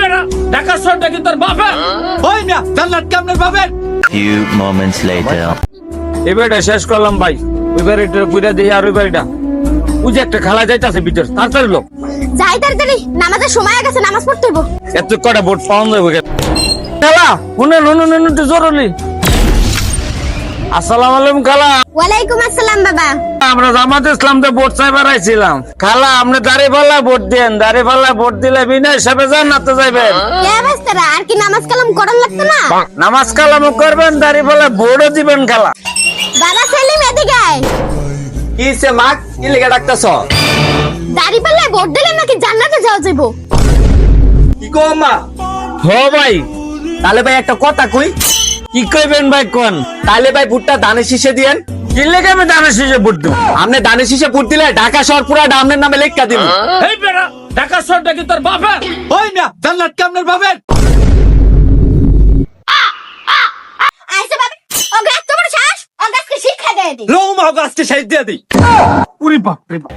বেটা ঢাকা শহরটা কি তোর বাপের? ওই না জান্নাত কেমনে পাবেন? Few moments later. এই বাড়িটা শেষ করলাম ভাই, ওই বাড়িটা ঘুরে দিয়ে আর ওই বাড়িটা ওই যে একটা খেলা যাইতাছে ভিতর, তাড়াতাড়ি লোক যাই তাড়াতাড়ি, নামাজের সময় হয়ে গেছে, নামাজ পড়তে হইব। এত কটা ভোট পাওয়া যাবে খেলা হুনে একটু জরুরি। আসসালামু আলাইকুম খালা। ওয়ালাইকুম আসসালাম বাবা। আমরা জামাত ইসলামতে ভোট চাইবার আইছিলাম। খালা আপনি দাঁড়িপাল্লা ভোট দেন, দাঁড়িপাল্লা ভোট দিলে বিনা হিসাবে জান্নাতে যাবেন। কে অবস্থারা আর কি নামাজ কালাম করার লাগতো না? নামাজ কালামও করবেন, দাঁড়িপাল্লা ভোটও দিবেন খালা। বাবা সেলিম এদিকে আয়। কিসে মা কি লেগে ডাকতেছ? দাড়ি পাল্লায় ভোট দিলে নাকি জান্নাতে যাওয়া যাইব? কি গো মা? হ ভাই, তাহলে ভাই একটা কথা কই। কি কইবেন ভাই কোন? তাহলে ভাই ভুট্টা ধানের শীষে দিয়েন। কি লেগে আমি দানের শীষে ভোট দেব? আপনি ধানের শীষে ভোট দিলে ঢাকা শহর পুরা আপনার নামে লেখা দিব। এই বেটা ঢাকা শহরটা কি তোর বাপের? ওই না জান্নাত কেমনে পাবেন? আইসে বাবা, ওকে এত বড় শ্বাস, ওকে আজকে শিক্ষা দিয়ে দি। লও মা আজকে সাইড দিয়ে দিই। উরি বাপ রে বাপ।